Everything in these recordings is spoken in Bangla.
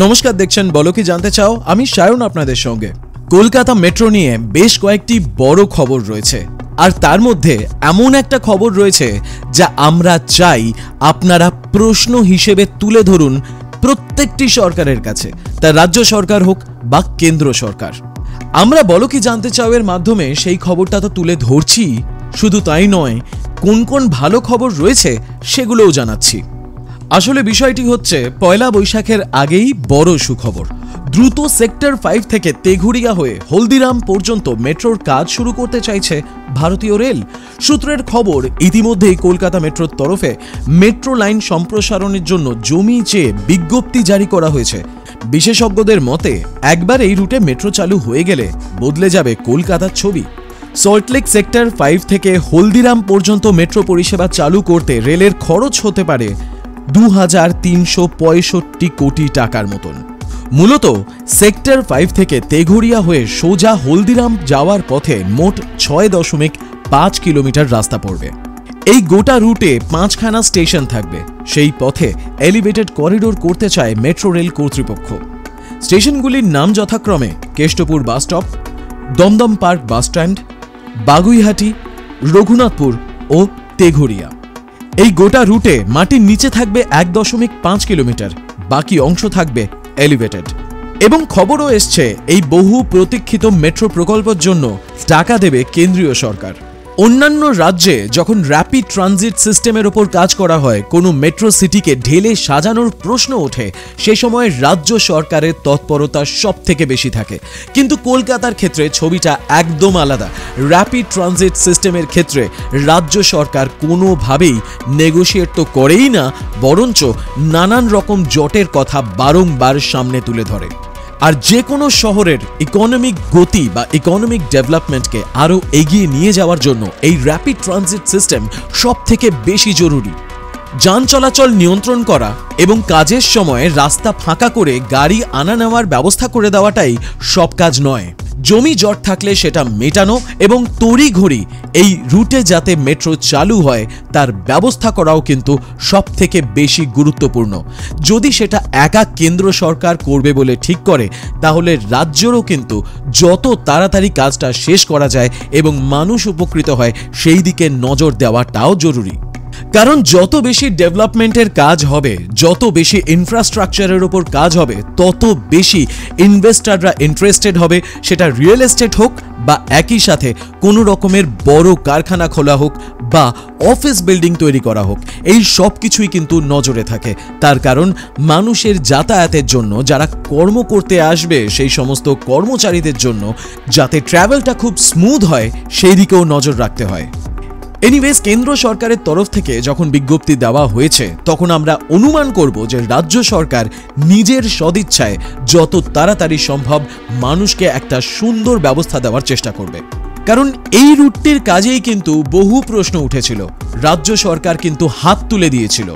নমস্কার, দেখছেন বলো কি জানতে চাও। আমি সায়ন আপনাদের সঙ্গে। কলকাতা মেট্রো নিয়ে বেশ কয়েকটি বড় খবর রয়েছে, আর তার মধ্যে এমন একটা খবর রয়েছে যা আমরা চাই আপনারা প্রশ্ন হিসেবে তুলে ধরুন প্রত্যেকটি সরকারের কাছে, তা রাজ্য সরকার হোক বা কেন্দ্র সরকার। আমরা বলো কি জানতে চাও এর মাধ্যমে সেই খবরটা তো তুলে ধরছি, শুধু তাই নয়, কোন কোন ভালো খবর রয়েছে সেগুলোও জানাচ্ছি। আসলে বিষয়টি হচ্ছে পয়লা বৈশাখের আগেই বড় সুখবর। দ্রুত সেক্টর 5 থেকে তেঘুরিয়া হয়ে হলদিরাম পর্যন্ত মেট্রোর কাজ শুরু করতে চাইছে ভারতীয় রেল। সূত্রের খবর, ইতিমধ্যেই কলকাতা মেট্রোর তরফে মেট্রো লাইন সম্প্রসারণের জন্য জমি চেয়ে বিজ্ঞপ্তি জারি করা হয়েছে। বিশেষজ্ঞদের মতে একবার এই রুটে মেট্রো চালু হয়ে গেলে বদলে যাবে কলকাতার ছবি। সল্টলেক সেক্টর 5 থেকে হলদিরাম পর্যন্ত মেট্রো পরিষেবা চালু করতে রেলের খরচ হতে পারে 2365 কোটি টাকার মতন। মূলত সেক্টর 5 থেকে তেঘুরিয়া হয়ে সোজা হলদিরাম যাওয়ার পথে মোট 6.5 কিলোমিটার রাস্তা পড়বে। এই গোটা রুটে 5খানা স্টেশন থাকবে। সেই পথে এলিভেটেড করিডোর করতে চায় মেট্রো রেল কর্তৃপক্ষ। স্টেশনগুলির নাম যথাক্রমে Kestopur bus stop, Dumdum park bus stand, Baguiati, Raghunathpur ও তেঘুরিয়া। এই গোটা রুটে মাটির নিচে থাকবে 1.5 কিলোমিটার, বাকি অংশ থাকবে এলিভেটেড। এবং খবরও এসছে এই বহু প্রতীক্ষিত মেট্রো প্রকল্পের জন্য টাকা দেবে কেন্দ্রীয় সরকার। অন্যান্য রাজ্যে যখন র্যাপিড ট্রানজিট সিস্টেমের ওপর কাজ করা হয়, কোনো মেট্রো সিটিকে ঢেলে সাজানোর প্রশ্ন ওঠে, সে সময় রাজ্য সরকারের তৎপরতা সব থেকে বেশি থাকে। কিন্তু কলকাতার ক্ষেত্রে ছবিটা একদম আলাদা। র্যাপিড ট্রানজিট সিস্টেমের ক্ষেত্রে রাজ্য সরকার কোনোভাবেই নেগোশিয়েট তো করেই না, বরঞ্চ নানান রকম জটের কথা বারংবার সামনে তুলে ধরে। আর যে কোনো শহরের ইকোনমিক গতি বা ইকোনমিক ডেভেলপমেন্টকে আরও এগিয়ে নিয়ে যাওয়ার জন্য এই র্যাপিড ট্রানজিট সিস্টেম সব থেকে বেশি জরুরি। যান চলাচল নিয়ন্ত্রণ করা এবং কাজের সময় রাস্তা ফাঁকা করে গাড়ি আনা নেওয়ার ব্যবস্থা করে দেওয়াটাই সব কাজ নয়। জমি জট থাকলে সেটা মেটানো এবং তড়িঘড়ি এই রুটে যাতে মেট্রো চালু হয় তার ব্যবস্থা করাও কিন্তু সব থেকে বেশি গুরুত্বপূর্ণ। যদি সেটা একা কেন্দ্র সরকার করবে বলে ঠিক করে, তাহলে রাজ্যেরও কিন্তু যত তাড়াতাড়ি কাজটা শেষ করা যায় এবং মানুষ উপকৃত হয় সেই দিকে নজর দেওয়াটাও জরুরি। কারণ যত বেশি ডেভেলপমেন্টের কাজ হবে, যত বেশি ইনফ্রাস্ট্রাকচারের উপর কাজ হবে, তত বেশি ইনভেস্টররা ইন্টারেস্টেড হবে। সেটা রিয়েল এস্টেট হোক বা একই সাথে কোনো রকমের বড় কারখানা খোলা হোক বা অফিস বিল্ডিং তৈরি করা হোক, এই সব কিছুই কিন্তু নজরে থাকে। তার কারণ মানুষের যাতায়াতের জন্য, যারা কর্ম করতে আসবে সেই সমস্ত কর্মচারীদের জন্য যাতে ট্রাভেলটা খুব স্মুথ হয়, সেই দিকেও নজর রাখতে হয়। এনিওয়েজ, কেন্দ্র সরকারের তরফ থেকে যখন বিজ্ঞপ্তি দেওয়া হয়েছে, তখন আমরা অনুমান করব যে রাজ্য সরকার নিজের সদিচ্ছায় যত তাড়াতাড়ি সম্ভব মানুষকে একটা সুন্দর ব্যবস্থা দেওয়ার চেষ্টা করবে। কারণ এই রুটটির কাজেই কিন্তু বহু প্রশ্ন উঠেছিল, রাজ্য সরকার কিন্তু হাত তুলে দিয়েছিল।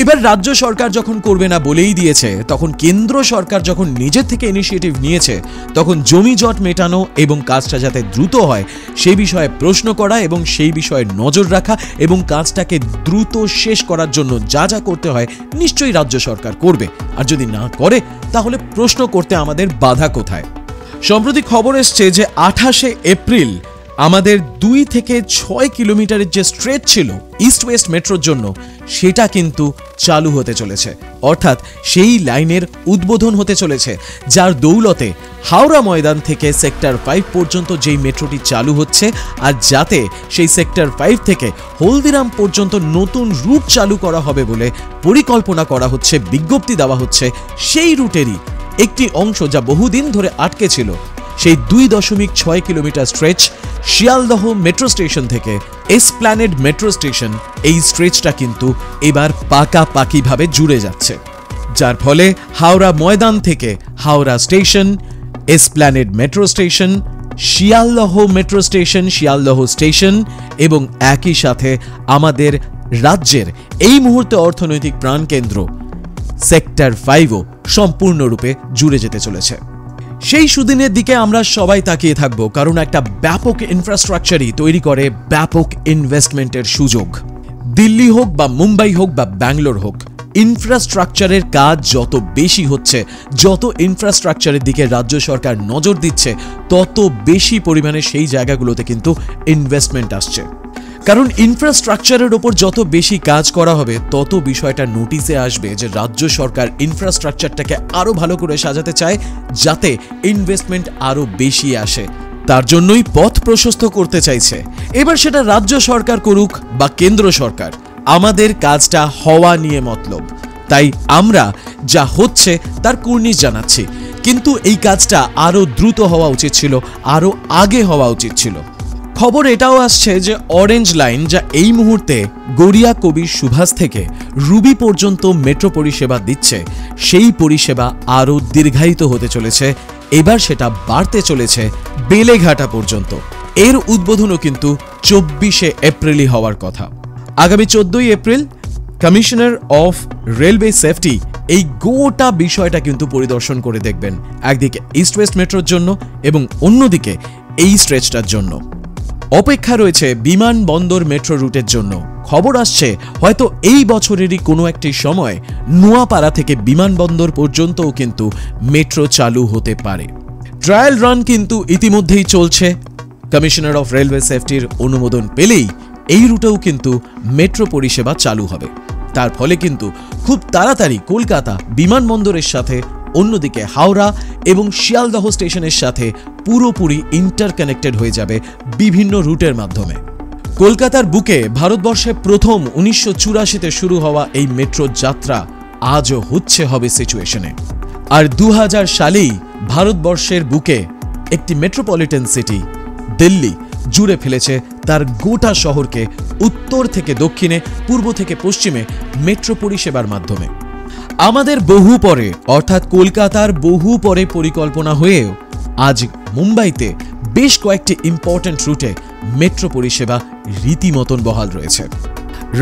এবার রাজ্য সরকার যখন করবে না বলেই দিয়েছে, তখন কেন্দ্র সরকার যখন নিজের থেকে ইনিশিয়েটিভ নিয়েছে, তখন জমি জট মেটানো এবং কাজটা যাতে দ্রুত হয় সেই বিষয়ে প্রশ্ন করা এবং সেই বিষয়ে নজর রাখা এবং কাজটাকে দ্রুত শেষ করার জন্য যা যা করতে হয় নিশ্চয়ই রাজ্য সরকার করবে। আর যদি না করে, তাহলে প্রশ্ন করতে আমাদের বাধা কোথায়? সম্প্রতি খবর এসছে যে 28শে এপ্রিল আমাদের 2 থেকে 6 কিলোমিটারের যে স্ট্রেচ ছিল ইস্ট ওয়েস্ট মেট্রোর জন্য, সেটা কিন্তু চালু হতে চলেছে। অর্থাৎ সেই লাইনের উদ্বোধন হতে চলেছে, যার দৌলতে হাওড়া ময়দান থেকে সেক্টর 5 পর্যন্ত যেই মেট্রোটি চালু হচ্ছে, আর যাতে সেই সেক্টর 5 থেকে হলদিরাম পর্যন্ত নতুন রুট চালু করা হবে বলে পরিকল্পনা করা হচ্ছে, বিজ্ঞপ্তি দেওয়া হচ্ছে, সেই রুটেরই একটি অংশ যা বহুদিন ধরে আটকে ছিল, সেই 2.6 kilometre stretch Sealdah metro station থেকে এসপ্ল্যানেড মেট্রো স্টেশন, এই স্ট্রেচটা কিন্তু এবার পাকাপাকিভাবে জুড়ে যাচ্ছে। যার ফলে হাওড়া ময়দান থেকে Howrah station, Esplanade metro station, Sealdah metro station, Sealdah station এবং একই সাথে আমাদের রাজ্যের এই মুহূর্তে অর্থনৈতিক প্রাণকেন্দ্র সেক্টর 5ও সম্পূর্ণরূপে জুড়ে যেতে চলেছে। সেই সুদিনের দিকে আমরা সবাই তাকিয়ে থাকব, কারণ একটা ব্যাপক ইনফ্রাস্ট্রাকচারই তৈরি করে ব্যাপক ইনভেস্টমেন্টের সুযোগ। দিল্লি হোক বা মুম্বাই হোক বা ব্যাঙ্গালোর হোক, ইনফ্রাস্ট্রাকচারের কাজ যত বেশি হচ্ছে, যত ইনফ্রাস্ট্রাকচারের দিকে রাজ্য সরকার নজর দিচ্ছে, তত বেশি পরিমাণে সেই জায়গাগুলোতে কিন্তু ইনভেস্টমেন্ট আসছে। কারণ ইনফ্রাস্ট্রাকচারের ওপর যত বেশি কাজ করা হবে, তত বিষয়টা নোটিসে আসবে যে রাজ্য সরকার ইনফ্রাস্ট্রাকচারটাকে আরো ভালো করে সাজাতে চায়, যাতে ইনভেস্টমেন্ট আরো বেশি আসে। তার জন্যই পথ প্রশস্ত করতে চাইছে। এবার সেটা রাজ্য সরকার করুক বা কেন্দ্র সরকার, আমাদের কাজটা হওয়া নিয়ে মতলব। তাই আমরা যা হচ্ছে তার কুর্নিশ জানাচ্ছি, কিন্তু এই কাজটা আরো দ্রুত হওয়া উচিত ছিল, আরো আগে হওয়া উচিত ছিল। খবর এটাও আসছে যে অরেঞ্জ লাইন, যা এই মুহূর্তে গড়িয়া কবির সুভাষ থেকে রুবি পর্যন্ত মেট্রো পরিষেবা দিচ্ছে, সেই পরিষেবা আরও দীর্ঘায়িত হতে চলেছে। এবার সেটা বাড়তে চলেছে বেলেঘাটা পর্যন্ত। এর উদ্বোধনও কিন্তু 24শে এপ্রিলই হওয়ার কথা। আগামী 14ই April commissioner of railway safety এই গোটা বিষয়টা কিন্তু পরিদর্শন করে দেখবেন, একদিকে ইস্ট ওয়েস্ট মেট্রোর জন্য এবং অন্যদিকে এই স্ট্রেচটার জন্য। অপেক্ষা রয়েছে বিমানবন্দর মেট্রো রুটের জন্য। খবর আসছে হয়তো এই বছরেরই কোনো একটি সময় নোয়াপাড়া থেকে বিমানবন্দর পর্যন্তও কিন্তু মেট্রো চালু হতে পারে। ট্রায়াল রান কিন্তু ইতিমধ্যেই চলছে। কমিশনার অফ রেলওয়ে সেফটির অনুমোদন পেলেই এই রুটেও কিন্তু মেট্রো পরিষেবা চালু হবে। তার ফলে কিন্তু খুব তাড়াতাড়ি কলকাতা বিমানবন্দরের সাথে, অন্যদিকে হাওড়া এবং শিয়ালদহ স্টেশনের সাথে পুরোপুরি ইন্টারকানেক্টেড হয়ে যাবে বিভিন্ন রুটের মাধ্যমে। কলকাতার বুকে ভারতবর্ষে প্রথম 1984-তে শুরু হওয়া এই মেট্রো যাত্রা আজও হচ্ছে হবে সিচুয়েশনে। আর 2000 সালেই ভারতবর্ষের বুকে একটি মেট্রোপলিটন সিটি দিল্লি জুড়ে ফেলেছে তার গোটা শহরকে, উত্তর থেকে দক্ষিণে, পূর্ব থেকে পশ্চিমে মেট্রো পরিষেবার মাধ্যমে। আমাদের বহু পরে, অর্থাৎ কলকাতার বহু পরে পরিকল্পনা হয়েও আজ মুম্বাইতে বেশ কয়েকটি ইম্পর্টেন্ট রুটে মেট্রো পরিষেবা রীতিমতন বহাল রয়েছে।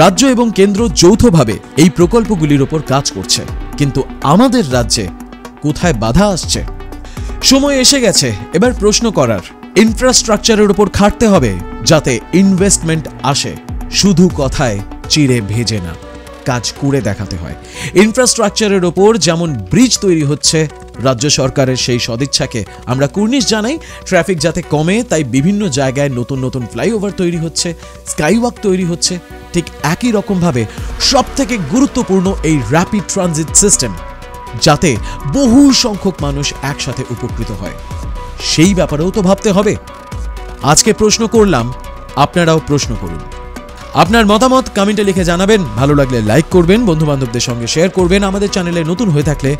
রাজ্য এবং কেন্দ্র যৌথভাবে এই প্রকল্পগুলির ওপর কাজ করছে, কিন্তু আমাদের রাজ্যে কোথায় বাধা আসছে? সময় এসে গেছে এবার প্রশ্ন করার। ইনফ্রাস্ট্রাকচারের উপর খাটতে হবে যাতে ইনভেস্টমেন্ট আসে, শুধু কথায় চিড়ে ভেজে না, কাজ করে দেখাতে হয়। ইনফ্রাস্ট্রাকচারের ওপর যেমন ব্রিজ তৈরি হচ্ছে, রাজ্য সরকারের সেই সদিচ্ছাকে আমরা কুর্নিশ জানাই। ট্রাফিক যাতে কমে, তাই বিভিন্ন জায়গায় নতুন নতুন ফ্লাইওভার তৈরি হচ্ছে, স্কাইওয়াক তৈরি হচ্ছে। ঠিক একই রকমভাবে সবথেকে গুরুত্বপূর্ণ এই র্যাপিড ট্রানজিট সিস্টেম, যাতে বহু সংখ্যক মানুষ একসাথে উপকৃত হয়, সেই ব্যাপারেও তো ভাবতে হবে। আজকে প্রশ্ন করলাম, আপনারাও প্রশ্ন করুন। আপনার মতামত কমেন্টে লিখে জানাবেন। ভালো লাগলে লাইক করবেন, বন্ধু বান্ধবদের সঙ্গে শেয়ার করবেন। আমাদের চ্যানেলে নতুন হয়ে থাকলে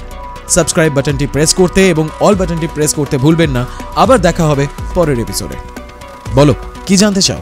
সাবস্ক্রাইব বাটনটি প্রেস করতে এবং অল বাটনটি প্রেস করতে ভুলবেন না। আবার দেখা হবে পরের এপিসোডে। বলো, কি জানতে চাও?